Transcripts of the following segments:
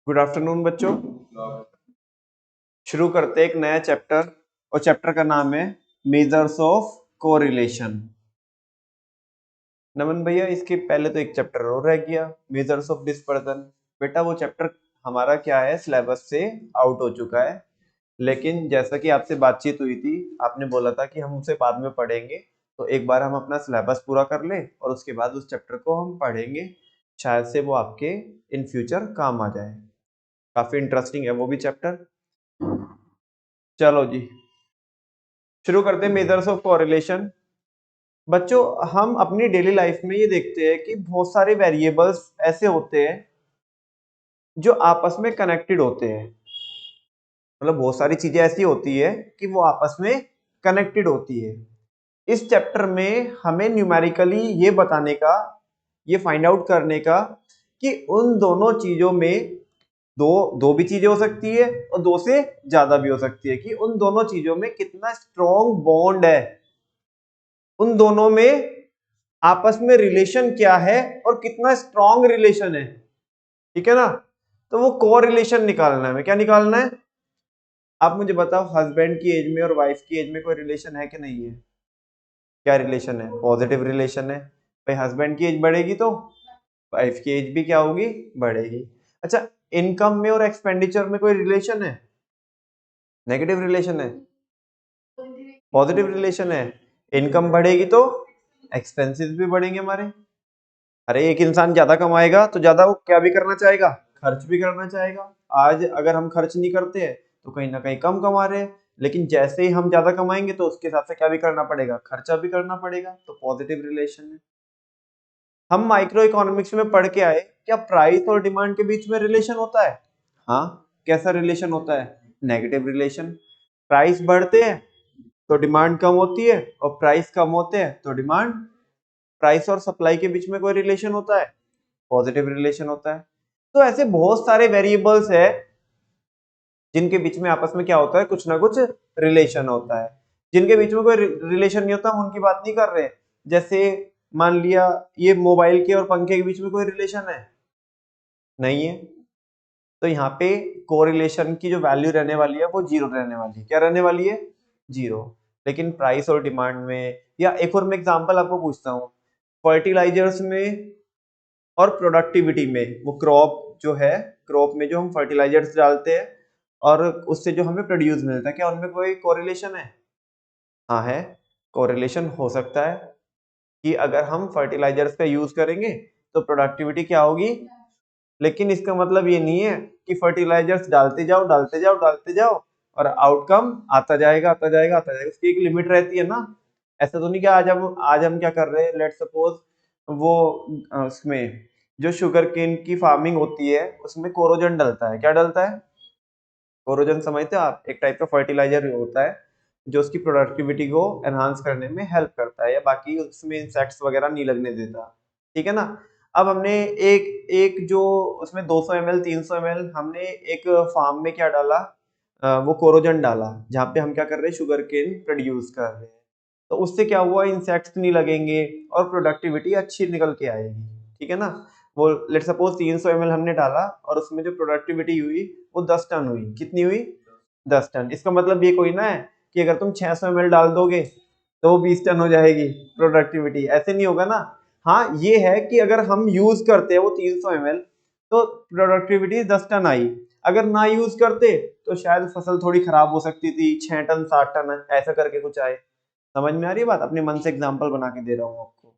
Good afternoon बच्चों। शुरू करते हैं एक नया चैप्टर और चैप्टर का नाम है मेजर्स ऑफ कोरिलेशन। नमन भैया, इसके पहले तो एक चैप्टर और रह गया, मेजर्स ऑफ डिस्पर्जन। बेटा वो चैप्टर हमारा क्या है, सिलेबस से आउट हो चुका है। लेकिन जैसा कि आपसे बातचीत हुई थी, आपने बोला था कि हम उसे बाद में पढ़ेंगे, तो एक बार हम अपना सिलेबस पूरा कर ले और उसके बाद उस चैप्टर को हम पढ़ेंगे। शायद से वो आपके इन फ्यूचर काम आ जाए। काफी इंटरेस्टिंग है वो भी चैप्टर। चलो जी, शुरू करते हैं मेजर्स ऑफ कोरिलेशन। बच्चों, हम अपनी डेली लाइफ में ये देखते हैं कि बहुत सारे वेरिएबल्स ऐसे होते हैं जो आपस में कनेक्टेड होते हैं। मतलब बहुत सारी चीजें ऐसी होती है कि वो आपस में कनेक्टेड होती है। इस चैप्टर में हमें न्यूमेरिकली ये बताने का, ये फाइंड आउट करने का कि उन दोनों चीजों में दो दो भी चीजें हो सकती है और दो से ज्यादा भी हो सकती है, कि उन दोनों चीजों में कितना स्ट्रॉन्ग बॉन्ड है, उन दोनों में आपस में रिलेशन क्या है और कितना स्ट्रॉन्ग रिलेशन है। ठीक है ना? तो वो को रिलेशन निकालना है। हमें क्या निकालना है? आप मुझे बताओ, हस्बैंड की एज में और वाइफ की एज में कोई रिलेशन है कि नहीं है? क्या रिलेशन है? पॉजिटिव रिलेशन है। भाई हस्बैंड की एज बढ़ेगी तो वाइफ की एज भी क्या होगी? बढ़ेगी। अच्छा, इनकम में और एक्सपेंडिचर में कोई रिलेशन है? नेगेटिव रिलेशन है? पॉजिटिव रिलेशन है। इनकम बढ़ेगी तो एक्सपेंसेस भी बढ़ेंगे हमारे। अरे एक इंसान ज्यादा कमाएगा तो ज्यादा वो क्या भी करना चाहेगा? खर्च भी करना चाहेगा। आज अगर हम खर्च नहीं करते हैं तो कहीं ना कहीं कम कमा रहे हैं, लेकिन जैसे ही हम ज्यादा कमाएंगे तो उसके हिसाब से क्या भी करना पड़ेगा? खर्चा भी करना पड़ेगा। तो पॉजिटिव रिलेशन है। हम माइक्रो इकोनॉमिक्स में पढ़ के आए, क्या प्राइस और डिमांड के बीच में रिलेशन होता है? हाँ। कैसा रिलेशन होता है? Negative relation. प्राइस बढ़ते हैं तो डिमांड कम होती है, और प्राइस कम होते हैं तो डिमांड। प्राइस और सप्लाई के बीच में कोई रिलेशन होता है? पॉजिटिव रिलेशन होता है। तो ऐसे बहुत सारे वेरिएबल्स है जिनके बीच में आपस में क्या होता है, कुछ ना कुछ रिलेशन होता है। जिनके बीच में कोई रिलेशन नहीं होता, हम उनकी बात नहीं कर रहे। जैसे मान लिया, ये मोबाइल के और पंखे के बीच में कोई रिलेशन है? नहीं है। तो यहाँ पे कोरिलेशन की जो वैल्यू रहने वाली है वो जीरो रहने वाली है। क्या रहने वाली है? जीरो। लेकिन प्राइस और डिमांड में, या एक और मैं एग्जांपल आपको पूछता हूँ, फर्टिलाइजर्स में और प्रोडक्टिविटी में, वो क्रॉप जो है, क्रॉप में जो हम फर्टिलाइजर्स डालते हैं और उससे जो हमें प्रोड्यूस मिलता है, क्या उनमें कोई कोरिलेशन है? हाँ है। कोरिलेशन हो सकता है कि अगर हम फर्टिलाइजर्स का यूज करेंगे तो प्रोडक्टिविटी क्या होगी, लेकिन इसका मतलब ये नहीं है कि फर्टिलाइजर्स डालते जाओ डालते जाओ डालते जाओ और आउटकम आता जाएगा आता जाएगा आता जाएगा। उसकी एक लिमिट रहती है ना। ऐसा तो नहीं कि आज हम क्या कर रहे हैं, लेट सपोज वो उसमें जो शुगर केन की फार्मिंग होती है उसमें कोरोजन डलता है। क्या डलता है? कोरोजन समझते हो आप? एक टाइप का फर्टिलाइजर होता है जो उसकी प्रोडक्टिविटी को एनहांस करने में हेल्प करता है, या बाकी उसमें इंसेक्ट्स वगैरह नहीं लगने देता। ठीक है ना? अब हमने एक एक जो उसमें 200 ml 300 ml हमने एक फार्म में क्या डाला, वो कोरोजन डाला, जहाँ पे हम क्या कर रहे हैं, शुगर केन प्रोड्यूस कर रहे हैं। तो उससे क्या हुआ, इंसेक्ट्स नहीं लगेंगे और प्रोडक्टिविटी अच्छी निकल के आएगी। ठीक है ना? वो लेट सपोज 300 ml हमने डाला और उसमें जो प्रोडक्टिविटी हुई वो 10 टन हुई। कितनी हुई? 10 टन। इसका मतलब ये कोई ना है कि अगर तुम 600 ml डाल दोगे तो वो 20 टन हो जाएगी प्रोडक्टिविटी। ऐसे नहीं होगा ना। हाँ ये है कि अगर हम यूज करते हैं वो 300 ml तो प्रोडक्टिविटी 10 टन आई। अगर ना यूज करते तो शायद फसल थोड़ी खराब हो सकती थी, 6 टन 7 टन ऐसा करके कुछ आए। समझ में आ रही है बात? अपने मन से एग्जांपल बना के दे रहा हूँ आपको।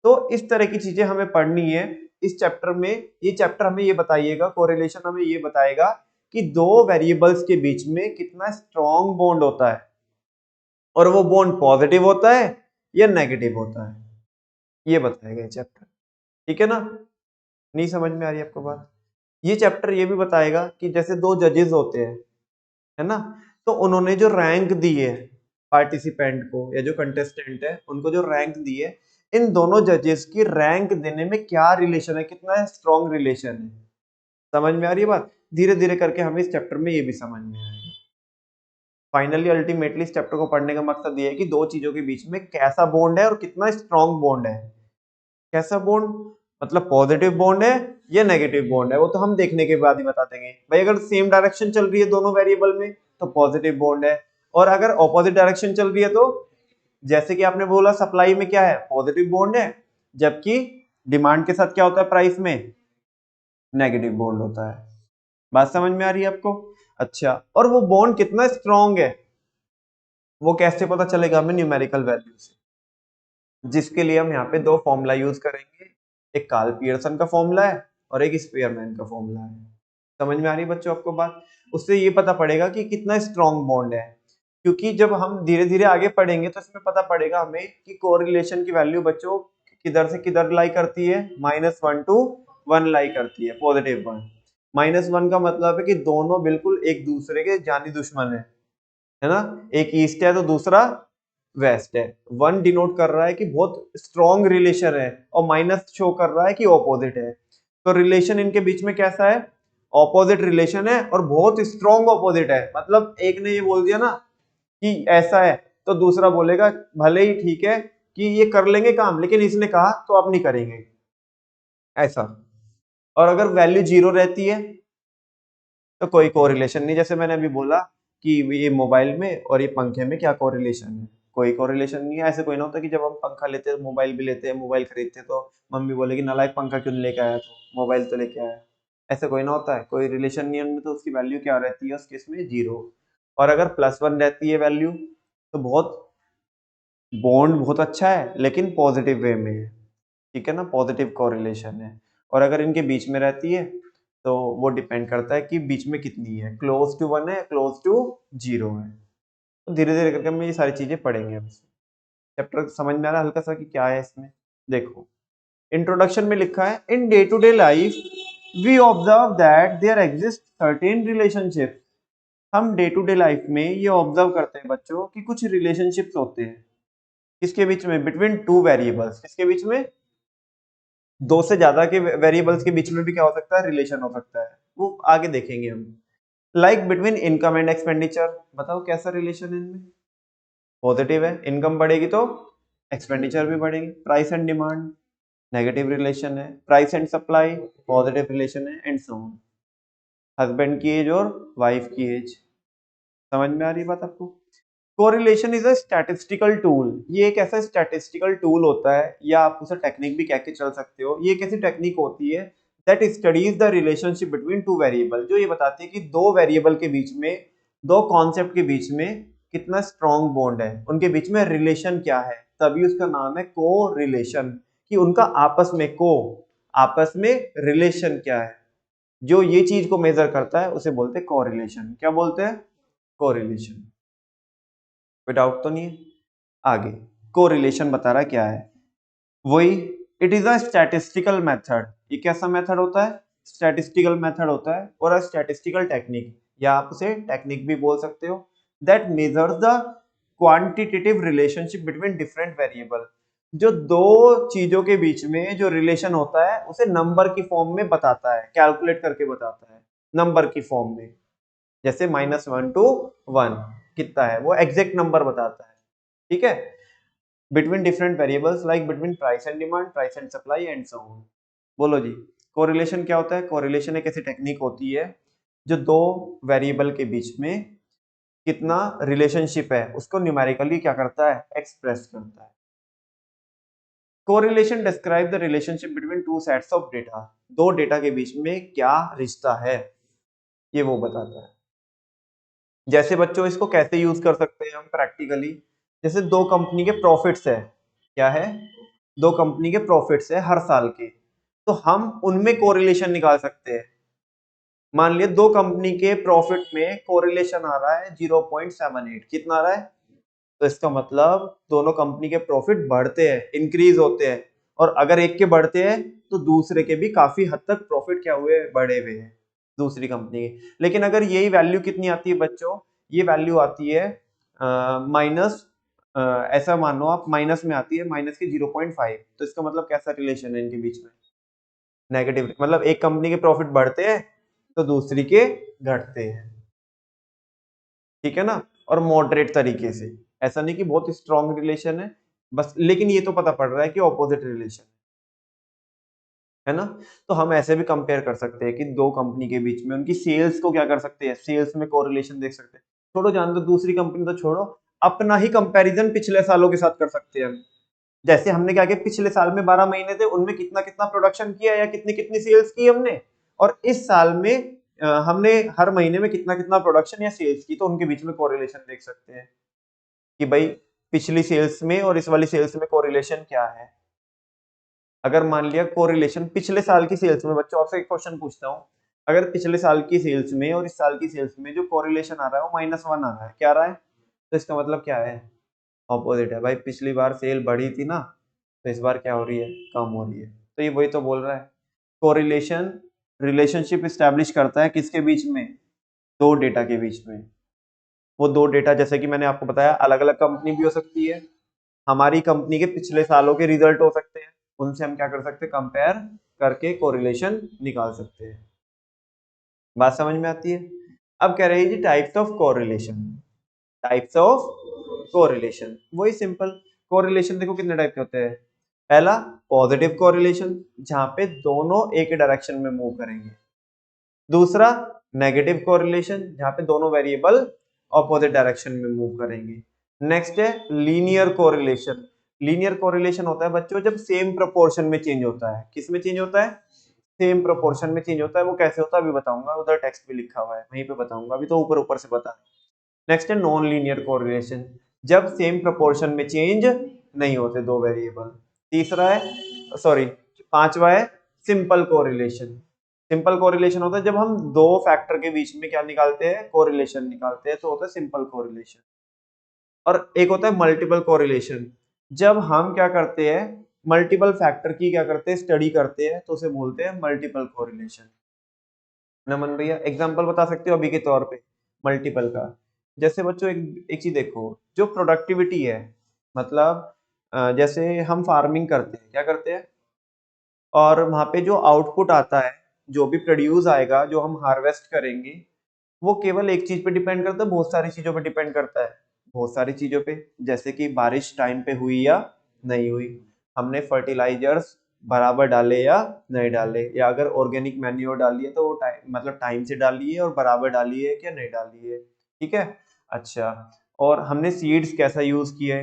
तो इस तरह की चीजें हमें पढ़नी है इस चैप्टर में। ये चैप्टर हमें ये बताइएगा, कोरिलेशन हमें ये बताएगा कि दो वेरिएबल्स के बीच में कितना स्ट्रॉन्ग बॉन्ड होता है, और वो बॉन्ड पॉजिटिव होता है या नेगेटिव होता है, ये बताएगा ये चैप्टर। ठीक है ना? नहीं समझ में आ रही है आपको बात? ये चैप्टर ये भी बताएगा कि जैसे दो जजेस होते हैं, है ना, तो उन्होंने जो रैंक दी है पार्टिसिपेंट को या जो कंटेस्टेंट है उनको जो रैंक दी है, इन दोनों जजेस की रैंक देने में क्या रिलेशन है, कितना स्ट्रॉन्ग रिलेशन है। समझ में आ रही है बात? धीरे धीरे करके हमें इस चैप्टर में ये भी समझ में आएगा। फाइनली अल्टीमेटली इस चैप्टर को पढ़ने का मकसद ये है कि दो चीजों के बीच में कैसा बॉन्ड है और कितना स्ट्रॉन्ग बॉन्ड है। कैसा बॉन्ड? मतलब पॉजिटिव बॉन्ड है या नेगेटिव बॉन्ड है, वो तो हम देखने के बाद ही बता देंगे भाई। अगर सेम डायरेक्शन चल रही है दोनों वेरिएबल में तो पॉजिटिव बॉन्ड है, और अगर ऑपोजिट डायरेक्शन चल रही है तो, जैसे कि आपने बोला सप्लाई में क्या है, पॉजिटिव बॉन्ड है, जबकि डिमांड के साथ क्या होता है, प्राइस में नेगेटिव बॉन्ड होता है। बात समझ में आ रही है आपको? अच्छा, और वो बॉन्ड कितना स्ट्रॉन्ग है वो कैसे पता चलेगा हमें? न्यूमेरिकल वैल्यू से, जिसके लिए हम यहाँ पे दो फॉर्मूला यूज करेंगे, एक कार्ल पियर्सन का फॉर्मूला है और एक स्पीयरमैन का फॉर्मूला है। समझ में आ रही है बच्चों आपको बात? उससे ये पता पड़ेगा कि कितना स्ट्रॉन्ग बॉन्ड है, क्योंकि जब हम धीरे धीरे आगे पढ़ेंगे तो इसमें पता पड़ेगा हमें कि कोरिलेशन की वैल्यू बच्चों किधर से किधर लाई करती है, -1 to 1 लाई करती है, +1। -1 का मतलब है कि दोनों बिल्कुल एक दूसरे के जानी दुश्मन है ना, एक ईस्ट है तो दूसरा वेस्ट है। 1 डिनोट कर रहा है कि बहुत स्ट्रॉन्ग रिलेशन है, और माइनस शो कर रहा है कि ऑपोजिट है। तो रिलेशन इनके बीच में कैसा है? ऑपोजिट रिलेशन है, और बहुत स्ट्रॉन्ग ऑपोजिट है। मतलब एक ने ये बोल दिया ना कि ऐसा है, तो दूसरा बोलेगा भले ही ठीक है कि ये कर लेंगे काम, लेकिन इसने कहा तो अब नहीं करेंगे, ऐसा। और अगर वैल्यू 0 रहती है तो कोई कोरिलेशन नहीं, जैसे मैंने अभी बोला कि ये मोबाइल में और ये पंखे में क्या कोरिलेशन है, कोई कोरिलेशन नहीं है। ऐसे कोई ना होता कि जब हम पंखा लेते हैं, मोबाइल भी लेते हैं, मोबाइल खरीदते हैं तो मम्मी बोलेगी नालायक पंखा क्यों नहीं लेके आया, तो मोबाइल तो लेके आया। ऐसे कोई ना होता है, कोई रिलेशन नहीं है उनमें, तो उसकी वैल्यू क्या रहती है उस केस में? 0। और अगर +1 रहती है वैल्यू तो बहुत बॉन्ड बहुत अच्छा है, लेकिन पॉजिटिव वे में है, ठीक है ना, पॉजिटिव कोरिलेशन है। और अगर इनके बीच में रहती है तो वो डिपेंड करता है कि बीच में कितनी है, क्लोज टू 1 है, क्लोज टू 0 है। तो धीरे धीरे करके हम ये सारी चीजें पढ़ेंगे। अब चैप्टर समझ में आ रहा है हल्का सा कि क्या है इसमें? देखो, इंट्रोडक्शन में लिखा है in day to day life we observe that there exist certain relationship. हम डे टू डे लाइफ में ये ऑब्जर्व करते हैं बच्चों कि कुछ रिलेशनशिप्स होते हैं, किसके बीच में? Between two variables. किसके बीच में? दो से ज्यादा के वेरिएबल्स के बीच में भी क्या हो सकता है? रिलेशन हो सकता है, वो आगे देखेंगे हम। Like between income and expenditure, बताओ कैसा रिलेशन है इनमें? पॉजिटिव है, इनकम बढ़ेगी तो एक्सपेंडिचर भी बढ़ेगी। Price and demand, negative relation है। Price and supply, positive relation है, एंड सो ऑन। हस्बैंड की एज और वाइफ की एज। समझ में आ रही बात आपको? Correlation is a statistical tool. ये एक ऐसा स्टैटिस्टिकल टूल होता है, या आप उसे टेक्निक भी कह के चल सकते हो। ये एक ऐसी टेक्निक होती है that studies the relationship between two variable, जो ये बताती है कि दो वेरिएबल के बीच में, दो कॉन्सेप्ट के बीच में कितना स्ट्रॉन्ग बॉन्ड है, उनके बीच में रिलेशन क्या है। तभी उसका नाम है को रिलेशन, कि उनका आपस में आपस में रिलेशन क्या है। जो ये चीज को मेजर करता है उसे बोलते हैं कोरिलेशन। क्या बोलते हैं? कोरिलेशन। कोई डाउट तो नहीं है? आगे कोरिलेशन बता रहा क्या है, वही, it is a statistical method. ये कैसा मेथड होता है? स्टैटिस्टिकल मेथड होता है, और अ स्टैटिस्टिकल टेक्निक, या आप उसे टेक्निक भी बोल सकते हो, that measures the quantitative relationship between different variable. जो दो चीजों के बीच में जो रिलेशन होता है उसे नंबर की फॉर्म में बताता है, कैलकुलेट करके बताता है नंबर की फॉर्म में। जैसे -1 to 1 कितना है, वो एग्जैक्ट नंबर बताता है, ठीक है, between different variables, like between price and demand, price and supply, and so on. बोलो जी, कोरिलेशन क्या होता है? कोरिलेशन एक ऐसी टेक्निक होती है जो दो वेरिएबल के बीच में कितना रिलेशनशिप है उसको न्यूमेरिकली क्या करता है? एक्सप्रेस करता है। Correlation describe the relationship between two sets of data. दो डेटा के बीच में क्या रिश्ता है, ये वो बताता है। जैसे बच्चों इसको कैसे यूज कर सकते हैं हम प्रैक्टिकली? जैसे दो कंपनी के प्रॉफिट्स है, क्या है? दो कंपनी के प्रॉफिट्स है हर साल के, तो हम उनमें कोरिलेशन निकाल सकते हैं। मान लिया दो कंपनी के प्रॉफिट में कोरिलेशन आ रहा है 0.78, कितना आ रहा है? तो इसका मतलब दोनों कंपनी के प्रॉफिट बढ़ते हैं, इंक्रीज होते हैं, और अगर एक के बढ़ते हैं तो दूसरे के भी काफी हद तक प्रॉफिट क्या हुए? बढ़े हुए हैं दूसरी कंपनी के। लेकिन अगर यही वैल्यू कितनी आती है बच्चों? ये वैल्यू आती है माइनस, ऐसा मान लो आप, माइनस में आती है, माइनस के 0.5, तो इसका मतलब कैसा रिलेशन है इनके बीच में? नेगेटिव। मतलब एक कंपनी के प्रॉफिट बढ़ते हैं तो दूसरी के घटते हैं, ठीक है ना, और मॉडरेट तरीके से। ऐसा नहीं कि बहुत स्ट्रॉन्ग रिलेशन है बस, लेकिन ये तो पता पड़ रहा है कि ऑपोजिट रिलेशन। है ना। तो हम ऐसे भी कंपेयर कर सकते हैं कि दो कंपनी के बीच में उनकी सेल्स को क्या कर सकते हैं, सेल्स में कोरिलेशन देख सकते हैं। छोड़ो, जान दो दूसरी कंपनी तो छोड़ो, अपना ही कंपैरिजन पिछले सालों के साथ कर सकते हैं हम। जैसे हमने क्या किया, पिछले साल में 12 महीने थे, उनमें कितना कितना प्रोडक्शन किया या कितनी कितनी सेल्स की हमने, और इस साल में हमने हर महीने में कितना कितना प्रोडक्शन या सेल्स की, तो उनके बीच में कोरिलेशन देख सकते हैं कि भाई पिछली सेल्स में और इस वाली सेल्स में कोरिलेशन क्या है। अगर मान लिया कोरिलेशन पिछले साल की सेल्स में, बच्चों आपसे एक क्वेश्चन पूछता हूँ, अगर पिछले साल की सेल्स में और इस साल की सेल्स में जो कोरिलेशन आ रहा है वो -1 आ रहा है, क्या आ रहा है, तो इसका मतलब क्या है, ऑपोजिट है भाई। पिछली बार सेल बढ़ी थी ना, तो इस बार क्या हो रही है, कम हो रही है। तो ये वही तो बोल रहा है, कोरिलेशन रिलेशनशिप स्टैब्लिश करता है किसके बीच में, दो डेटा के बीच में। वो दो डेटा जैसे कि मैंने आपको बताया अलग अलग कंपनी भी हो सकती है, हमारी कंपनी के पिछले सालों के रिजल्ट हो सकते हैं, उनसे हम क्या कर सकते हैं, कंपेयर करके कोरिलेशन निकाल सकते हैं। बात समझ में आती है। अब कह रहे हैं जी types of correlation, types of correlation, वही सिंपल। कोरिलेशन देखो कितने टाइप के होते हैं। पहला पॉजिटिव कोरिलेशन, जहां पे दोनों एक ही डायरेक्शन में मूव करेंगे। दूसरा नेगेटिव कोरिलेशन, जहां पे दोनों वेरिएबल ऑपोजिट डायरेक्शन में मूव करेंगे। नेक्स्ट है लीनियर कोरिलेशन। लीनियर कोरिलेशन होता है बच्चों जब सेम प्रोपोर्शन में चेंज होता है। किस में चेंज होता है, सेम प्रोपोर्शन में चेंज होता है। वो कैसे होता है अभी बताऊंगा, उधर टेक्स्ट भी लिखा हुआ है वहीं पे बताऊंगा, अभी तो ऊपर ऊपर से बता। नेक्स्ट है नॉन लीनियर कोरिलेशन, जब सेम प्रोपोर्शन में चेंज नहीं होते दो वेरिएबल। तीसरा है सॉरी पांचवा है सिंपल कोरिलेशन। सिंपल कोरिलेशन होता है जब हम दो फैक्टर के बीच में क्या निकालते हैं, कोरिलेशन निकालते हैं, तो होता है सिंपल कोरिलेशन। और एक होता है मल्टीपल कोरिलेशन, जब हम क्या करते हैं, मल्टीपल फैक्टर की क्या करते हैं, स्टडी करते हैं, तो उसे बोलते हैं मल्टीपल कोरिलेशन। नमन भैया एग्जांपल बता सकते हो अभी के तौर पे मल्टीपल का। जैसे बच्चों एक चीज देखो, जो प्रोडक्टिविटी है, मतलब जैसे हम फार्मिंग करते हैं, क्या करते हैं, और वहां पे जो आउटपुट आता है, जो भी प्रोड्यूस आएगा, जो हम हार्वेस्ट करेंगे, वो केवल एक चीज पे डिपेंड करता है, बहुत सारी चीजों पे डिपेंड करता है। बहुत सारी चीजों पे, जैसे कि बारिश टाइम पे हुई या नहीं हुई, हमने फर्टिलाइजर्स बराबर डाले या नहीं डाले, या अगर ऑर्गेनिक मैन्योर डाली है तो वो मतलब टाइम से डाली है और बराबर डाली है क्या नहीं डाली है, ठीक है। अच्छा, और हमने सीड्स कैसा यूज किए,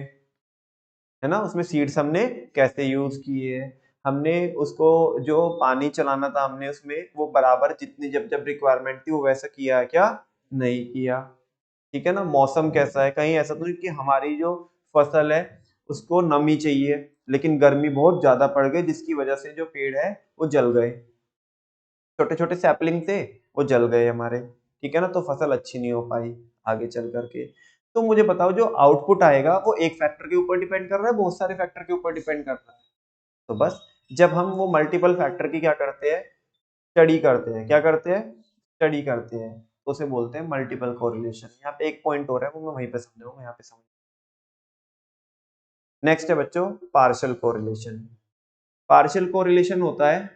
है ना, उसमें सीड्स हमने कैसे यूज किए, हमने उसको जो पानी चलाना था हमने उसमें वो बराबर जितनी जब जब रिक्वायरमेंट थी वो वैसा किया है क्या नहीं किया, ठीक है ना। मौसम कैसा है, कहीं ऐसा तो नहीं कि हमारी जो फसल है उसको नमी चाहिए लेकिन गर्मी बहुत ज्यादा पड़ गई जिसकी वजह से जो पेड़ है वो जल गए, छोटे छोटे सैपलिंग थे वो जल गए हमारे, ठीक है ना, तो फसल अच्छी नहीं हो पाई आगे चल करके। तो मुझे बताओ जो आउटपुट आएगा वो एक फैक्टर के ऊपर डिपेंड कर रहा है, बहुत सारे फैक्टर के ऊपर डिपेंड कर रहा है। तो बस जब हम वो मल्टीपल फैक्टर की क्या करते हैं, स्टडी करते हैं, क्या करते हैं, स्टडी करते हैं, तो उसे बोलते हैं मल्टीपल कोरिलेशन। यहाँ पे एक पॉइंट हो रहा है वो मैं वहीं पे समझाऊंगा, यहाँ पे समझ। नेक्स्ट है बच्चों पार्शियल कोरिलेशन। पार्शियल कोरिलेशन होता है,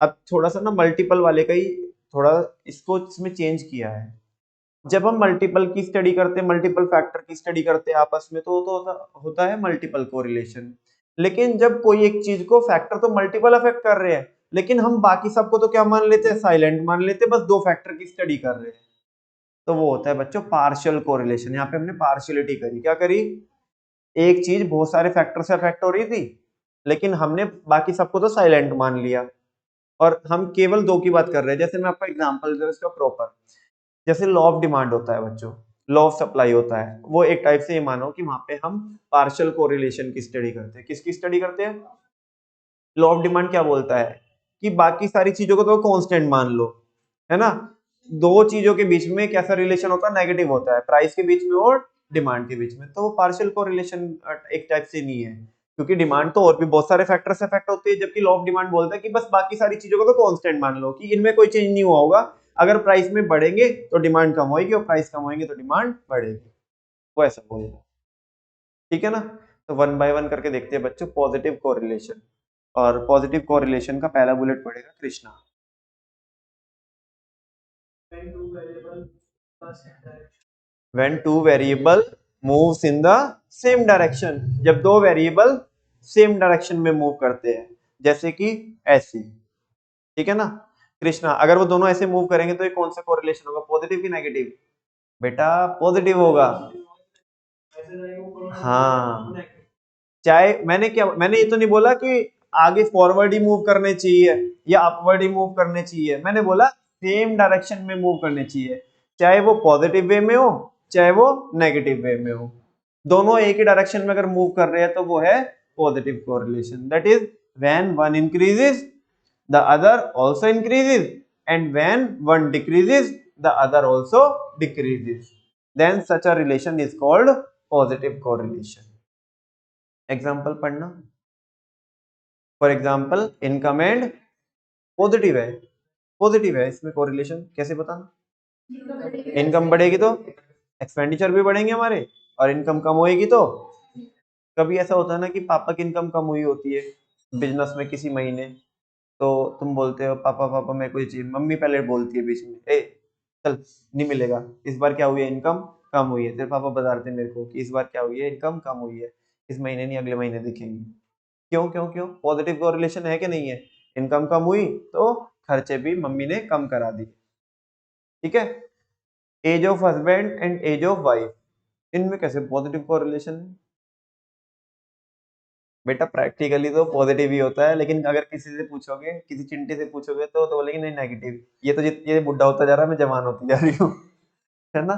अब थोड़ा सा ना मल्टीपल वाले का ही थोड़ा इसको इसमें चेंज किया है। जब हम मल्टीपल की स्टडी करते हैं, मल्टीपल फैक्टर की स्टडी करते हैं आपस में, तो होता है मल्टीपल कोरिलेशन। लेकिन जब कोई एक चीज को फैक्टर तो मल्टीपल अफेक्ट कर रहे हैं, लेकिन हम बाकी सबको तो क्या मान लेते हैं, साइलेंट मान लेते हैं, बस दो फैक्टर की स्टडी कर रहे हैं, तो वो होता है बच्चों पार्शियल कोरिलेशन। यहाँ पे हमने पार्शियलिटी करी, क्या करी, एक चीज बहुत सारे फैक्टर से अफेक्ट हो रही थी लेकिन हमने बाकी सबको तो साइलेंट मान लिया, और हम केवल दो की बात कर रहे हैं। जैसे मैं आपको एग्जांपल दूं इसका प्रॉपर, जैसे लॉ ऑफ डिमांड होता है बच्चों, लॉ ऑफ सप्लाई होता है, वो एक टाइप से ये मानो कि वहां पे हम पार्शियल कोरिलेशन की स्टडी करते हैं। किसकी स्टडी करते हैं, लॉ ऑफ डिमांड क्या बोलता है कि बाकी सारी चीजों को तो कांस्टेंट मान लो, है ना, दो चीजों के बीच में कैसा रिलेशन होता है, नेगेटिव होता है, प्राइस के बीच में और डिमांड के बीच में। तो वो पार्शियल कोरिलेशन एक टाइप से नहीं है, क्योंकि डिमांड तो और भी बहुत सारे फैक्टर से अफेक्ट होती है, जबकि लॉ ऑफ डिमांड बोलता है कि बस बाकी सारी चीजों को तो कांस्टेंट मान लो, कि इनमें कोई चेंज नहीं हुआ होगा, अगर प्राइस में बढ़ेंगे तो डिमांड कम होगी और प्राइस कम होगी तो डिमांड बढ़ेगी, वो ऐसा बोलेगा, ठीक है ना। तो वन बाय वन करके देखते हैं बच्चों पॉजिटिव कोरिलेशन। और पॉजिटिव कोरिलेशन का पहला बुलेट पड़ेगा Krishna. When two variable moves in the same direction, जब दो वेरिएबल सेम डायरेक्शन में मूव करते हैं, जैसे कि ऐसी, ठीक है ना। कृष्णा, अगर वो दोनों ऐसे मूव करेंगे तो ये कौन सा कोरिलेशन होगा, पॉजिटिव की नेगेटिव? बेटा पॉजिटिव होगा। हाँ, चाहे मैंने ये तो नहीं बोला कि आगे फॉरवर्ड ही मूव करने चाहिए या अपवर्ड ही मूव करने चाहिए, मैंने बोला सेम डायरेक्शन में मूव करने चाहिए, चाहे वो पॉजिटिव वे में हो चाहे वो नेगेटिव वे में हो, दोनों एक ही डायरेक्शन में अगर मूव कर रहे हैं तो वो है positive correlation. That is when one increases the other also increases, and when one decreases the other also decreases, then such a relation is called positive correlation। Example पढ़ना। For example income and positive है इसमें correlation कैसे बताना? Income बढ़ेगी तो expenditure भी बढ़ेंगे हमारे, और इनकम कम होएगी तो कभी ऐसा होता है ना कि पापा की इनकम कम हुई होती है बिजनेस में किसी महीने, तो तुम बोलते हो पापा पापा मेरे को ये चाहिए, मम्मी पहले बोलती है बीच में ए चल नहीं मिलेगा, इस बार क्या हुई है इनकम कम हुई है, तेरे पापा बताते हैं मेरे को कि इस बार क्या हुई है इनकम कम हुई है, इस महीने नहीं अगले महीने दिखेंगी। क्यों क्यों क्यों? पॉजिटिव कोरिलेशन है कि नहीं है? इनकम कम हुई तो खर्चे भी मम्मी ने कम करा दी। ठीक है। Age of husband and age of wife, इनमें कैसे पॉजिटिव कोरिलेशन है? बेटा प्रैक्टिकली तो पॉजिटिव ही होता है, लेकिन अगर किसी से पूछोगे, किसी चिंटी से पूछोगे तो बोलेंगे नहीं नेगेटिव, ये बुढ़ा होता जा रहा है मैं जवान होती जा रही हूँ है ना।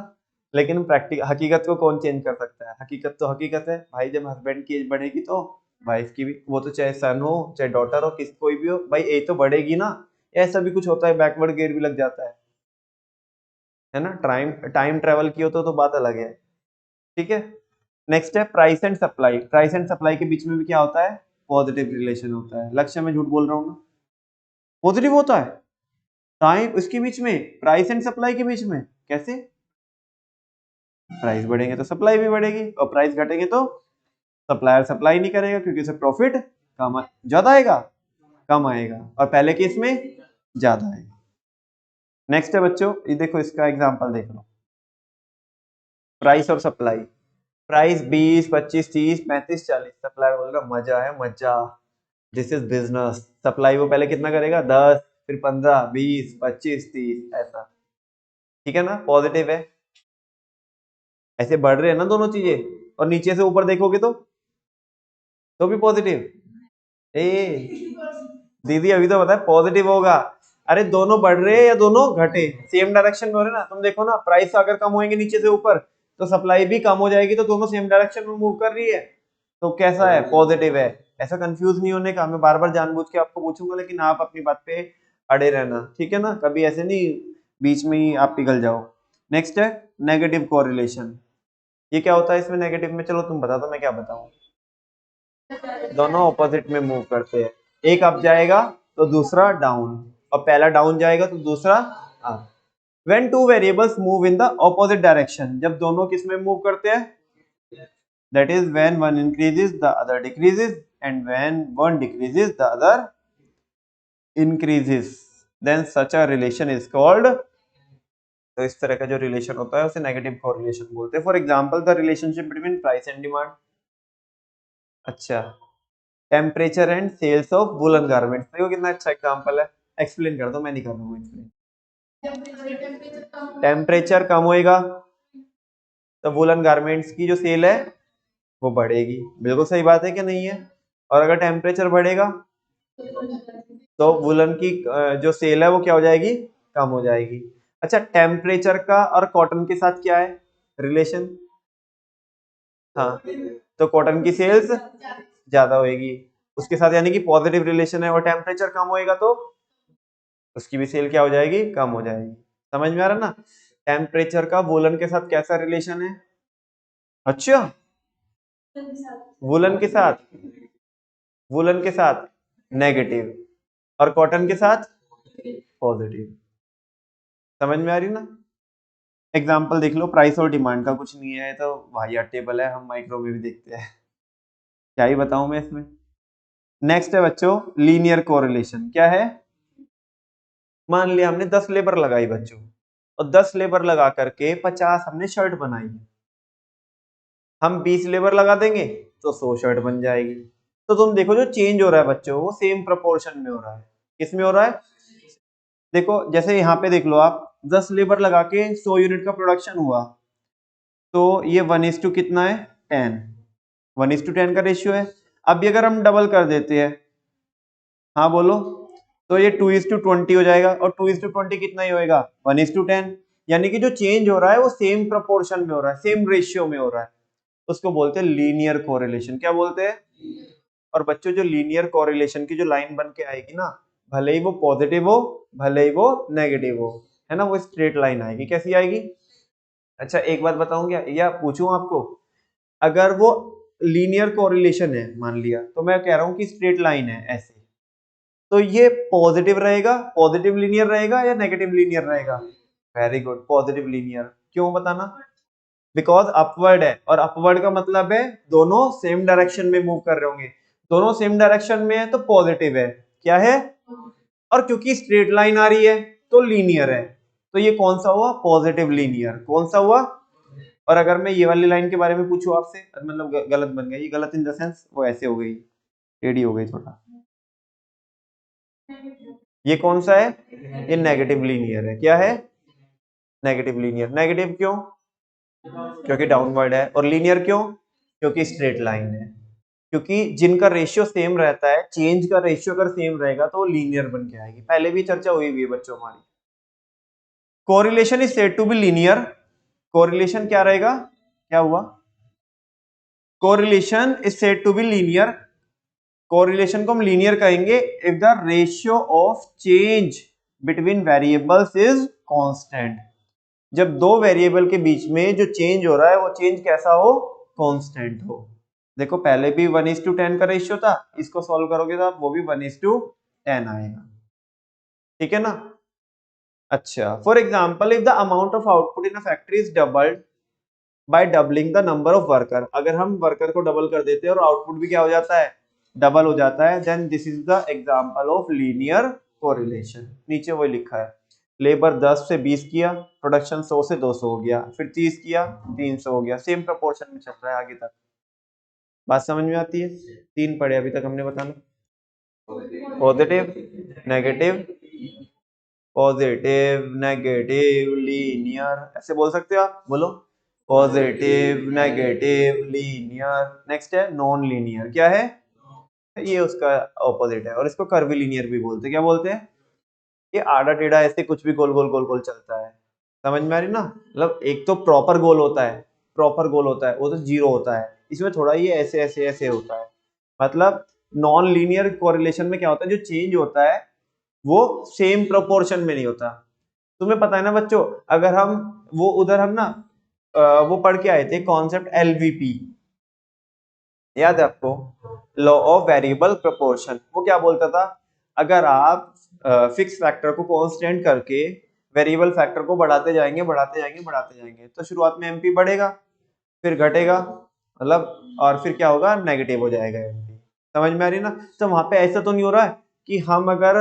लेकिन प्रैक्टिक हकीकत को कौन चेंज कर सकता है? हकीकत तो हकीकत है भाई, जब हस्बैंड की एज बढ़ेगी तो वाइफ की भी, वो तो चाहे सन हो चाहे डॉटर हो किस कोई भी हो भाई, एज तो बढ़ेगी ना। ऐसा भी कुछ होता है बैकवर्ड गेयर भी लग जाता है ना। टाइम टाइम ट्रेवल की हो तो बात अलग है। ठीक है। नेक्स्ट है price and supply. Price and supply के बीच में भी क्या होता है? पॉजिटिव रिलेशन होता है। लक्ष्य में झूठ बोल रहा हूँ ना? पॉजिटिव होता है टाइम इसके बीच में, प्राइस एंड सप्लाई के बीच में कैसे? प्राइस बढ़ेंगे तो सप्लाई भी बढ़ेगी, और प्राइस घटेंगे तो सप्लायर सप्लाई नहीं करेगा क्योंकि उसे प्रॉफिट कम ज्यादा आएगा, कम आएगा, और पहले केस में ज्यादा आएगा। नेक्स्ट है बच्चों, ये देखो इसका एग्जांपल देख लो, प्राइस और सप्लाई। प्राइस 20 25 30 35 40, सप्लायर बोल रहा मजा है मजा, दिस इज बिजनेस। सप्लाई वो पहले कितना करेगा? 10, फिर 15 20 25 30 ऐसा। ठीक है ना, पॉजिटिव है। ऐसे बढ़ रहे हैं ना दोनों चीजें, और नीचे से ऊपर देखोगे तो भी पॉजिटिव। ए दीदी अभी तो बताया पॉजिटिव होगा। अरे दोनों बढ़ रहे हैं या दोनों घटे, सेम डायरेक्शन में हो रहे ना। तुम देखो ना, प्राइस अगर कम होएंगे नीचे से ऊपर तो सप्लाई भी कम हो जाएगी, तो दोनों सेम डायरेक्शन में मूव कर रही है, तो कैसा है? पॉजिटिव है। ऐसा कंफ्यूज नहीं होने का, मैं बार बार जानबूझ के आपको पूछूंगा, लेकिन आप अपनी बात पे अड़े रहना, ठीक है ना, कभी ऐसे नहीं बीच में ही आप पिघल जाओ। नेक्स्ट है नेगेटिव कोरिलेशन। ये क्या होता है इसमें नेगेटिव में? चलो तुम बता दो, मैं क्या बताऊं। दोनों ऑपोजिट में मूव करते हैं, एक अप जाएगा तो दूसरा डाउन, और पहला डाउन जाएगा तो दूसरा up. When two variables move in the opposite direction, जब दोनों किस में मूव करते हैं? That is when one increases the other decreases, and when one decreases the other increases, then such a relation is called, तो इस तरह का जो रिलेशन होता है उसे नेगेटिव कोरिलेशन बोलते हैं। For example the relationship between price and demand. अच्छा, temperature and sales of woollen garments, देखो कितना अच्छा एग्जांपल है। एक्सप्लेन कर दो, मैं नहीं कर रहा हूँ एक्सप्लेन। टेम्परेचर कम होएगा तो वूलन गारमेंट्स की जो सेल है वो बढ़ेगी, बिल्कुल सही बात है कि नहीं है? और अगर टेम्परेचर बढ़ेगा तो वुलन की जो सेल है वो क्या हो जाएगी? कम हो जाएगी। अच्छा, टेम्परेचर का और कॉटन के साथ क्या है रिलेशन? हाँ, तो कॉटन की सेल्स ज्यादा होएगी उसके साथ, यानी कि पॉजिटिव रिलेशन है, और टेम्परेचर कम होएगा तो उसकी भी सेल क्या हो जाएगी? कम हो जाएगी। समझ में आ रहा ना? टेम्परेचर का वुलन के साथ कैसा रिलेशन है? अच्छा, वुलन के साथ, वुलन के साथ नेगेटिव, और कॉटन के साथ पॉजिटिव। समझ में आ रही ना? एग्जाम्पल देख लो, प्राइस और डिमांड का कुछ नहीं है तो वाहियात टेबल है, हम माइक्रो में भी देखते हैं, क्या ही बताऊं मैं इसमें। नेक्स्ट है बच्चों लीनियर कोरिलेशन। क्या है? मान लिया हमने 10 लेबर लगाई बच्चों, और 10 लेबर लगा करके 50 हमने शर्ट बनाई, हम 20 लेबर लगा देंगे तो 100 शर्ट बन जाएगी। तो तुम देखो जो चेंज हो रहा है बच्चों वो सेम प्रोपोर्शन में हो रहा है। किस में हो रहा है? देखो जैसे यहाँ पे देख लो आप, 10 लेबर लगा के 100 यूनिट का प्रोडक्शन हुआ, तो ये 1:, कितना है 10, 1:10 का रेशियो है। अभी अगर हम डबल कर देते हैं, हाँ बोलो, तो ये 2:20 हो जाएगा, और 2:20 कितना ही होएगा 1:10। यानी कि जो चेंज हो रहा है वो सेम प्रोपोर्शन में हो रहा है, सेम रेशियो में हो रहा है, उसको बोलते हैं लीनियर कोरिलेशन। क्या बोलते हैं? और बच्चों जो लीनियर कोरिलेशन की जो लाइन बन के आएगी ना, भले ही वो पॉजिटिव हो भले ही वो नेगेटिव हो, है ना, वो स्ट्रेट लाइन आएगी। कैसी आएगी? अच्छा एक बात बताऊं क्या, या पूछूं आपको, अगर वो लीनियर कोरिलेशन है मान लिया, तो मैं कह रहा हूं कि स्ट्रेट लाइन है ऐसे, तो ये पॉजिटिव रहेगा, पॉजिटिव लीनियर रहेगा या नेगेटिव लीनियर रहेगा? Very good, positive linear. क्यों बताना? बिकॉज अपवर्ड है, और अपवर्ड का मतलब है दोनों सेम डायरेक्शन में मूव कर रहे होंगे, दोनों सेम डायरेक्शन में है तो पॉजिटिव है। क्या है? और क्योंकि स्ट्रेट लाइन आ रही है तो लीनियर है, तो ये कौन सा हुआ? Positive linear. कौन सा हुआ? और अगर मैं ये वाली लाइन के बारे में पूछूं आपसे, मतलब गलत बन गई, गलत इन द सेंस वो ऐसे हो गई, टेढ़ी हो गई थोड़ा, ये कौन सा है? ये नेगेटिव लीनियर है। क्या है? Negative linear. नेगेटिव क्यों? क्योंकि डाउनवर्ड है। और लीनियर क्यों? क्योंकि स्ट्रेट लाइन है। क्योंकि जिनका रेशियो सेम रहता है, चेंज का रेशियो अगर सेम रहेगा तो वो लीनियर बन के आएगी। पहले भी चर्चा हुई है बच्चों हमारी। Correlation is said to be linear. Correlation क्या रहेगा? क्या हुआ? Correlation is said to be linear. Correlation को हम लीनियर कहेंगे if the ratio of change between variables is constant. जब दो वेरिएबल के बीच में जो चेंज हो रहा है वो चेंज कैसा हो? कांस्टेंट हो। देखो पहले भी 1:10 का रेशियो था, इसको सॉल्व करोगे तो वो भी 1:10 आएगा। ठीक है ना? अच्छा, for example if the amount of output in a factory is doubled by doubling the number of worker, अगर हम वर्कर को डबल कर देते हैं और आउटपुट भी क्या हो जाता है? डबल हो जाता है, then this is the example of linear correlation. नीचे वही लिखा है, लेबर 10 से 20 किया, प्रोडक्शन 100 से 200 हो गया, फिर 30 किया 300 हो गया, सेम प्रोपोर्शन में चल रहा है आगे तक। बात समझ में आती है? 3 पढ़े अभी तक हमने, बताना। Positive, negative, positive negative linear, ऐसे बोल सकते हो आप, बोलो। Positive negative linear. नेक्स्ट है नॉन लीनियर। क्या है? ये उसका ऑपोजिट है, और इसको कर्वीलीनियर भी बोलते हैं। क्या बोलते हैं? ये आड़ा टेढ़ा ऐसे कुछ भी गोल गोल गोल गोल चलता है। समझ में आ रही ना? मतलब एक तो प्रॉपर गोल होता है, प्रॉपर गोल होता है, वो तो जीरो होता है, इसमें थोड़ा ये ऐसे ऐसे ऐसे होता है। मतलब नॉन लीनियर कोरिलेशन में क्या होता है, जो चेंज होता है वो सेम प्रोपोर्शन में नहीं होता। तुम्हें पता है ना बच्चों, अगर हम वो उधर हम ना वो पढ़ के आए थे कॉन्सेप्ट एलवीपी, याद है आपको? Law of variable proportion. वो क्या बोलता था, अगर आप फिक्स फैक्टर को कांस्टेंट करके वेरिएबल फैक्टर को बढ़ाते जाएंगे बढ़ाते जाएंगे बढ़ाते जाएंगे, तो शुरुआत में एमपी बढ़ेगा, फिर घटेगा, मतलब और फिर क्या होगा? नेगेटिव हो जाएगा एमपी। समझ में आ रही ना? तो वहां पे ऐसा तो नहीं हो रहा है कि हम अगर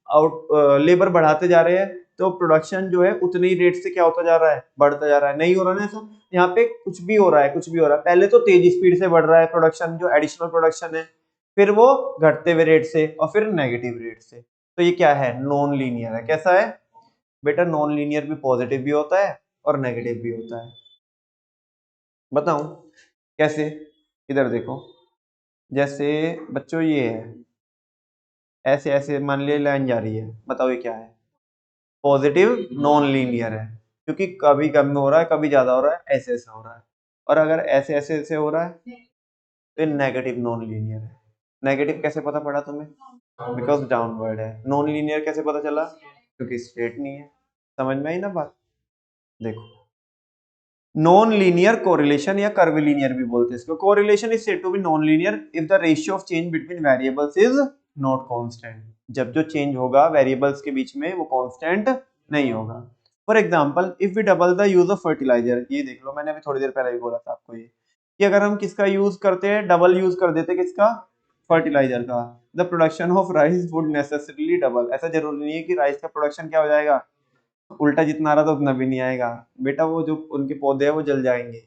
आउट लेबर बढ़ाते जा रहे हैं तो प्रोडक्शन जो है उतने ही रेट से क्या होता जा रहा है? बढ़ता जा रहा है। नहीं हो रहा ना ऐसा। यहाँ पे कुछ भी हो रहा है, कुछ भी हो रहा है। पहले तो तेजी स्पीड से बढ़ रहा है प्रोडक्शन, जो एडिशनल प्रोडक्शन है, फिर वो घटते हुए रेट से, और फिर नेगेटिव रेट से। तो ये क्या है? नॉन लीनियर है। कैसा है बेटा? नॉन लीनियर भी पॉजिटिव भी होता है और नेगेटिव भी होता है। बताऊं कैसे? इधर देखो, जैसे बच्चों ये है, ऐसे ऐसे मान लिया लाइन जा रही है, बताओ ये क्या है? पॉजिटिव नॉन लीनियर है, क्योंकि कभी कम में हो रहा है, कभी ज्यादा हो रहा है, ऐसे ऐसे हो रहा है। और अगर ऐसे ऐसे ऐसे हो रहा है तो नेगेटिव नॉन लीनियर है। नेगेटिव कैसे पता पड़ा तुम्हें? बिकॉज डाउनवर्ड है। नॉन लीनियर कैसे पता चला? क्योंकि स्ट्रेट नहीं है। समझ में आई ना बात? देखो, नॉन लीनियर कोरिलेशन या कर्विलीनियर भी बोलते हैं इसको। Correlation is said to be non linear if the ratio of change between variables is not constant. जब जो चेंज होगा वेरिएबल्स के बीच में वो कांस्टेंट नहीं होगा। For example if we double the use of fertiliser, ये देख लो, मैंने अभी थोड़ी देर पहले भी बोला था आपको ये, कि अगर हम किसका यूज करते हैं, डबल यूज कर देते हैं, किसका? फर्टिलाइजर का, the production of rice would necessarily double. ऐसा जरूरी नहीं है कि राइस का प्रोडक्शन क्या हो जाएगा, उल्टा जितना आ रहा था उतना भी नहीं आएगा बेटा, वो जो उनके पौधे हैं वो जल जाएंगे।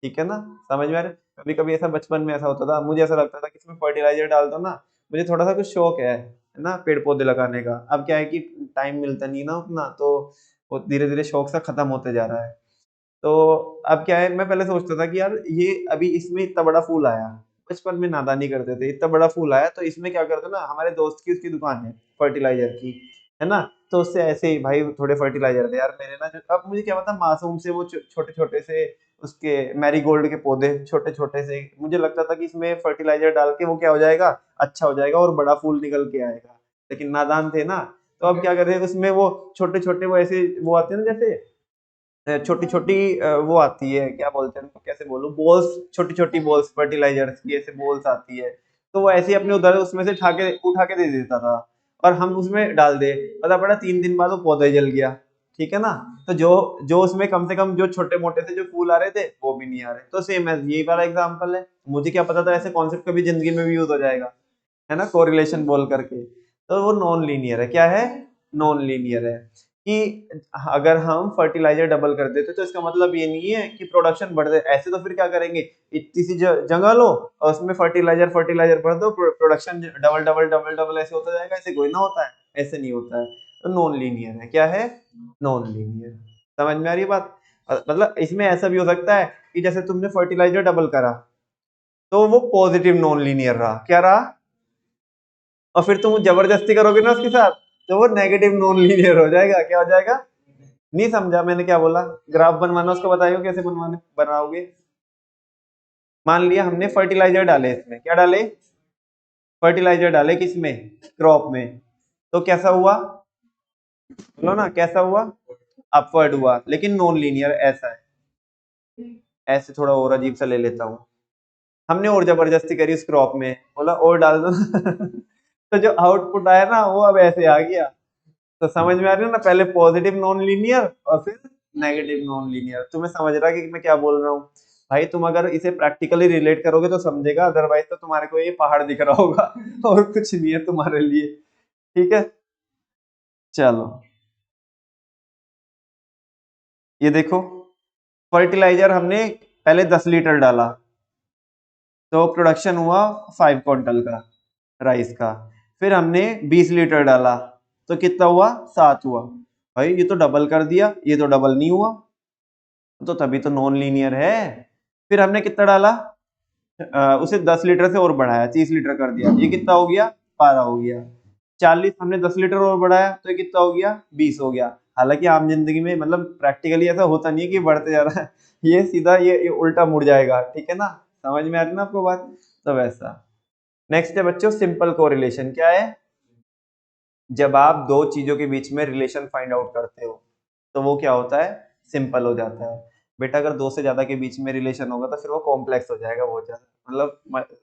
ठीक है ना? समझ में आ रहा है? कभी कभी ऐसा बचपन में ऐसा होता था, मुझे ऐसा लगता था कि इसमें फर्टिलाइजर डाल दो ना, मुझे थोड़ा सा कुछ शौक है, है ना, पेड़ पौधे लगाने का। अब क्या है कि टाइम मिलता नहीं ना उतना, तो वो धीरे धीरे शौक सा खत्म होते जा रहा है। तो अब क्या है, मैं पहले सोचता था कि यार ये अभी इसमें इतना बड़ा फूल आया, बचपन में नादानी करते थे, इतना बड़ा फूल आया तो इसमें क्या करते ना, हमारे दोस्त की उसकी दुकान है फर्टिलाइजर की, है ना, तो उससे ऐसे ही भाई थोड़े फर्टिलाइजर दे यार मेरे ना, जो अब मुझे क्या पता मासूम से वो छोटे छोटे से उसके मैरीगोल्ड के पौधे छोटे छोटे से, मुझे लगता था कि इसमें फर्टिलाइजर डाल के वो क्या हो जाएगा, अच्छा हो जाएगा और बड़ा फूल निकल के आएगा, लेकिन नादान थे ना। तो अब क्या कर रहे हैं, उसमें वो छोटे छोटे वो ऐसे वो आते हैं ना, जैसे छोटी छोटी वो आती है, क्या बोलते हैं उनको, कैसे बोलूं, बॉल्स, छोटी छोटी बॉल्स फर्टिलाइजर्स की ऐसे बॉल्स आती है, तो वो ऐसे ही अपने उधर उसमें से उठा के दे देता था, और हम उसमें डाल दे, पता पड़ा 3 दिन बाद वो पौधा ही जल गया। ठीक है ना, तो जो जो उसमें कम से कम जो छोटे मोटे से जो फूल आ रहे थे वो भी नहीं आ रहे, तो सेम एज यही वाला एग्जांपल है। मुझे क्या पता था ऐसे कॉन्सेप्ट कभी जिंदगी में भी यूज हो जाएगा, है ना, कोरिलेशन बोल करके। तो वो नॉन लीनियर है, क्या है, नॉन लीनियर है, कि अगर हम फर्टिलाइजर डबल कर देते तो इसका मतलब ये नहीं है कि प्रोडक्शन बढ़ जाए, ऐसे तो फिर क्या करेंगे, इतनी सी जगह लो और उसमें फर्टिलाइजर फर्टिलाइजर भर दो, production double double double double ऐसे होता जाएगा, ऐसे कोई ना होता है, ऐसे नहीं होता है। तो नॉन लीनियर है, क्या है, नॉन लीनियर। समझ में आ रही है बात? मतलब इसमें ऐसा भी हो सकता है कि जैसे तुमने फर्टिलाइजर डबल करा तो वो पॉजिटिव नॉन लीनियर रहा, क्या रहा, और फिर तुम जबरदस्ती करोगे ना उसके साथ तो वो नेगेटिव नॉन लीनियर हो जाएगा, क्या हो जाएगा, नहीं समझा मैंने क्या बोला? ग्राफ बनवाना उसको बताइए कैसे बनवाने बनाओगे। मान लिया हमने फर्टिलाइजर डाले, इसमें क्या डाले, फर्टिलाइजर डाले किसमें, क्रॉप में, तो कैसा हुआ, बोलो ना कैसा हुआ, अपवर्ड हुआ, लेकिन नॉन लीनियर ऐसा है, ऐसे थोड़ा और अजीब सा ले लेता हूँ, हमने और जबरदस्ती करी उस क्रॉप में, बोला और डाल दो तो जो आउटपुट आया ना वो अब ऐसे आ गया। तो समझ में आ रही है ना, पहले पॉजिटिव नॉन लीनियर और फिर नेगेटिव नॉन लीनियर। तुम्हें समझ रहा है कि मैं क्या बोल रहा हूँ? भाई तुम अगर इसे प्रैक्टिकली रिलेट करोगे तो समझेगा, अदरवाइज तो तुम्हारे को ये पहाड़ दिख रहा होगा और कुछ नहीं है तुम्हारे लिए। ठीक है, चलो ये देखो, फर्टिलाइजर हमने पहले 10 लीटर डाला तो प्रोडक्शन हुआ 5 क्विंटल का राइस का। फिर हमने 20 लीटर डाला तो कितना हुआ, 7 हुआ। भाई ये तो डबल कर दिया, ये तो डबल नहीं हुआ, तो तभी तो नॉन लीनियर है। फिर हमने कितना डाला, उसे 10 लीटर से और बढ़ाया, 30 लीटर कर दिया, ये कितना हो गया, 12 हो गया। 40, हमने 10 लीटर और बढ़ाया तो ये कितना हो गया, 20 हो गया। हालांकि आम जिंदगी में मतलब प्रैक्टिकली ऐसा होता नहीं है कि बढ़ते जा रहा है ये सीधा ये उल्टा मुड़ जाएगा, ठीक है ना, समझ में आ रही है ना आपको बात? तो वैसा। नेक्स्ट है बच्चों सिंपल कोरिलेशन, क्या है, जब आप दो चीजों के बीच में रिलेशन फाइंड आउट करते हो तो वो क्या होता है, सिंपल हो जाता है। बेटा अगर दो से ज्यादा के बीच में रिलेशन होगा तो फिर वो कॉम्प्लेक्स हो जाएगा बहुत ज्यादा, मतलब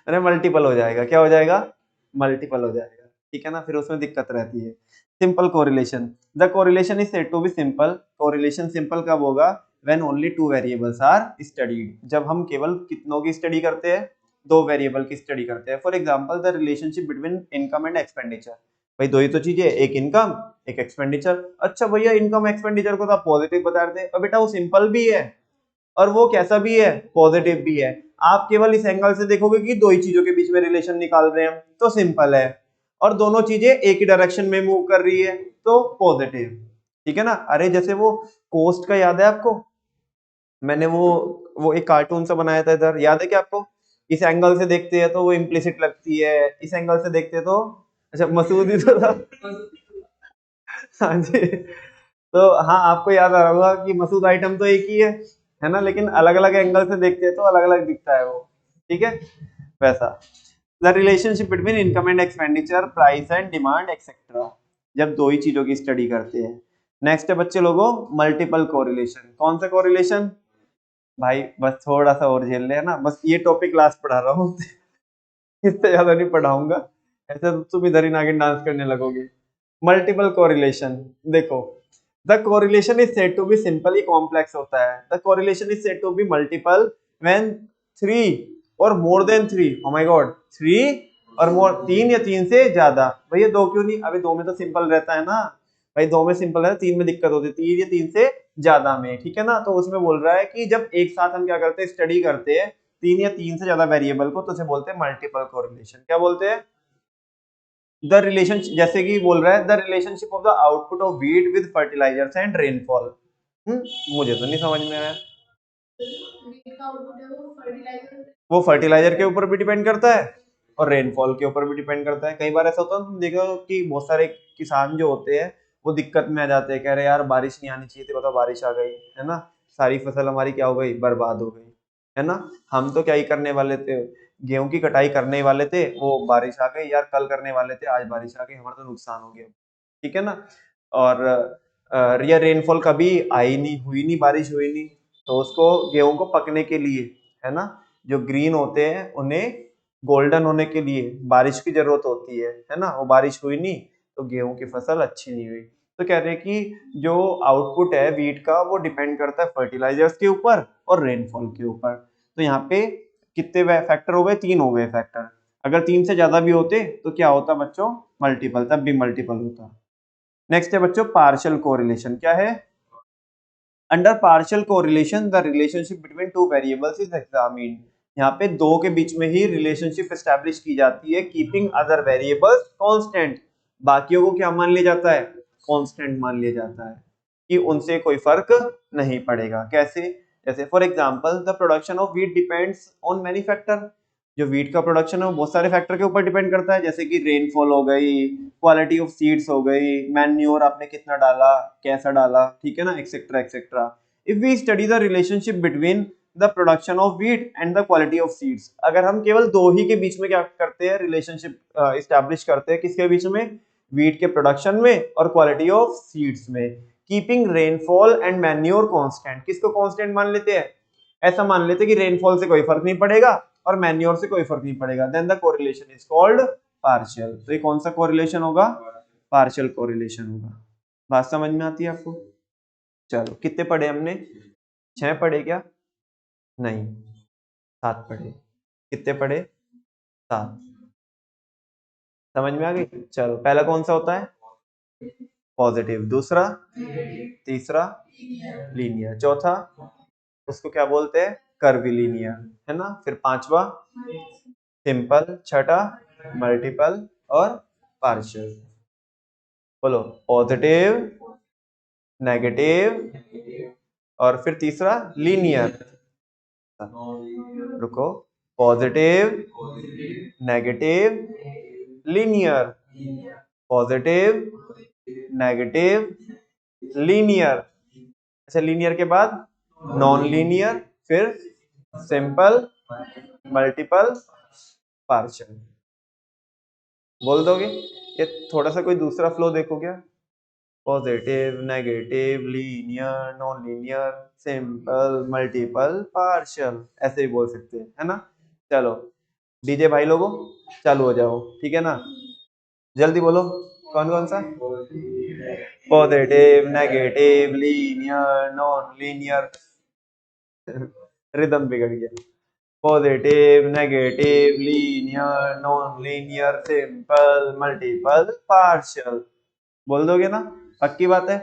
अरे मल्टीपल हो जाएगा, क्या हो जाएगा, मल्टीपल हो जाएगा, ठीक है ना, फिर उसमें दिक्कत रहती है। Simple correlation, the correlation is said to be simple, correlation simple कब होगा, when only two variables are studied, जब हम केवल कितनों की स्टडी करते हैं, दो वेरिएबल की स्टडी करते हैं। For example the relationship between income and expenditure, भाई दो ही तो चीजें, एक इनकम एक एक्सपेंडिचर। अच्छा भैया इनकम एक्सपेंडिचर को तो आप पॉजिटिव बता रहे थे, और बेटा वो सिंपल भी है और वो कैसा भी है, पॉजिटिव भी है। आप केवल इस एंगल से देखोगे कि दो ही चीजों के बीच में रिलेशन निकाल रहे हैं तो सिंपल है, और दोनों चीजें एक ही डायरेक्शन में मूव कर रही है तो पॉजिटिव, ठीक है ना। अरे जैसे वो कोस्ट का याद है आपको, मैंने वो एक कार्टून सा बनाया था इधर, याद है क्या आपको? इस एंगल से देखते हैं तो वो इम्प्लिसिट लगती है, इस एंगल से देखते हैं तो, अच्छा मसूद ही तो था हाँ जी, तो हाँ आपको याद आ रहा होगा कि मसूद आइटम तो एक ही है ना, लेकिन अलग अलग एंगल से देखते हैं तो अलग अलग दिखता है वो, ठीक है, वैसा। The relationship between income and expenditure, price and demand etcetera, जब दो ही चीजों की स्टडी करते हैं। नेक्स्ट है बच्चे लोगों मल्टीपल कोरिलेशन, कौन सा कोरिलेशन, भाई बस थोड़ा सा और झेल लेना, बस ये टॉपिक लास्ट पढ़ा रहा हूँ इससे ज्यादा नहीं पढ़ाऊंगा, ऐसे तो तुम इधर ही नागिन डांस करने लगोगे। मल्टीपल कोरिलेशन, देखो the correlation is said to be simply complex होता है, the correlation is said to be multiple when three or more than three, oh my God, three or more, तीन या तीन से ज्यादा। भैया दो क्यों नहीं, अभी दो में तो सिंपल रहता है ना, भाई दो में सिंपल है, तीन में दिक्कत होती है, तीन या तीन से ज्यादा में, ठीक है ना। तो उसमें बोल रहा है कि जब एक साथ हम क्या करते हैं, स्टडी करते हैं तीन या तीन से ज्यादा वेरिएबल को, तो उसे बोलते हैं मल्टीपल कोरिलेशन, क्या बोलते हैं, द रिलेशन, जैसे कि बोल रहा है the relationship of the output of wheat with fertilisers and rainfall. मुझे तो नहीं समझ में आया। वो फर्टिलाइजर के ऊपर भी डिपेंड करता है और रेनफॉल के ऊपर भी डिपेंड करता है। कई बार ऐसा होता है, तुम देखो कि बहुत सारे किसान जो होते हैं वो दिक्कत में आ जाते हैं, कह रहे यार बारिश नहीं आनी चाहिए थी, बताओ बारिश आ गई है ना, सारी फसल हमारी क्या हो गई, बर्बाद हो गई, है ना। हम तो क्या ही करने वाले थे, गेहूं की कटाई करने वाले थे, वो बारिश आ गई यार, कल करने वाले थे, आज बारिश आ गई, हमारा तो नुकसान हो गया, ठीक है ना। और रियल रेनफॉल कभी आई नहीं, हुई नहीं, बारिश हुई नहीं, तो उसको गेहूं को पकने के लिए, है ना, जो ग्रीन होते हैं उन्हें गोल्डन होने के लिए बारिश की जरूरत होती है ना। वो बारिश हुई नहीं तो गेहूं की फसल अच्छी नहीं हुई। तो कह रहे हैं कि जो आउटपुट है वीट का वो डिपेंड करता है फर्टिलाइजर्स के ऊपर और रेनफॉल के ऊपर। तो यहाँ पे कितने फैक्टर हो गए, 3 हो गए फैक्टर। अगर 3 से ज्यादा भी होते तो क्या होता बच्चों, मल्टीपल, तब भी मल्टीपल होता। नेक्स्ट है बच्चों पार्शियल कोरिलेशन। क्या है? Under partial correlation the relationship between two variables is examined. यहाँ पे दो के बीच में ही रिलेशनशिप एस्टेब्लिश की जाती है, कीपिंग अदर वेरिएबल्स कांस्टेंट। बाकियों को क्या मान लिया जाता है, कांस्टेंट मान लिया जाता है, कि उनसे कोई फर्क नहीं पड़ेगा। कैसे? जैसे for example the production of wheat depends on many factor. जो व्हीट का प्रोडक्शन है वो बहुत सारे फैक्टर के ऊपर डिपेंड करता है, जैसे कि रेनफॉल हो गई, क्वालिटी ऑफ सीड्स हो गई, मैन्योर आपने कितना डाला, कैसा डाला, ठीक है ना, etcetera etcetera. If we study the relationship between the production of wheat and the quality of seeds, अगर हम केवल दो ही के बीच में क्या करते हैं, रिलेशनशिप इस्टेब्लिश करते हैं, किसके बीच में, व्हीट के प्रोडक्शन में और क्वालिटी ऑफ सीड्स में, keeping rainfall and manure constant. किसको कांस्टेंट मान लेते हैं, ऐसा मान लेते हैं कि रेनफॉल से कोई फर्क नहीं पड़ेगा और मैन्योर से कोई फर्क नहीं पड़ेगा, then the correlation is called partial. तो ये कौन सा कोरिलेशन होगा, पार्शियल कोरिलेशन होगा। बात समझ में आती है आपको? चलो कितने पढ़े हमने, 6 पढ़े क्या, नहीं 7 पढ़े। कितने पढ़े, 7। समझ में आ गई? चलो पहला कौन सा होता है, पॉजिटिव, दूसरा, तीसरा लीनियर, चौथा उसको क्या बोलते हैं, कर्विलीनियर, है ना। फिर पांचवा सिंपल, छठा मल्टीपल और पार्शियल। बोलो, पॉजिटिव, नेगेटिव और फिर तीसरा लीनियर। रुको, positive, negative, linear, positive, negative, linear. अच्छा लीनियर के बाद नॉन लीनियर, फिर सिंपल, मल्टीपल, पार्शियल। बोल दोगे? ये थोड़ा सा कोई दूसरा फ्लो देखो क्या, positive, negative, linear, non linear, simple, multiple, partial, ऐसे ही बोल सकते हैं, है ना। चलो डीजे भाई लोगों चालू हो जाओ, ठीक है ना, जल्दी बोलो, कौन कौन सा, positive, negative, linear, non linear, rhythm बिगड़ गया, positive, negative, linear, non linear, simple, multiple, partial. बोल दोगे ना, पक्की बात है?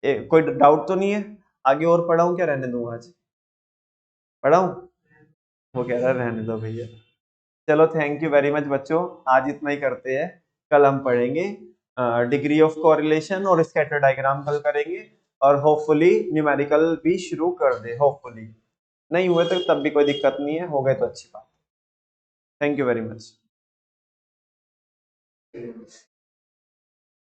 कोई डाउट तो नहीं है? आगे और पढ़ाऊं क्या, रहने दूं आज, पढ़ाऊं? वो कह रहा है रहने दो भैया। चलो थैंक यू वेरी मच बच्चों, आज इतना ही करते हैं। कल हम पढ़ेंगे डिग्री ऑफ कोरिलेशन और स्कैटर डायग्राम कल करेंगे, और होपफुली न्यूमेरिकल भी शुरू कर दे, होपफुली। नहीं हुए तो तब भी कोई दिक्कत नहीं है, हो गए तो अच्छी बात। Thank you very much.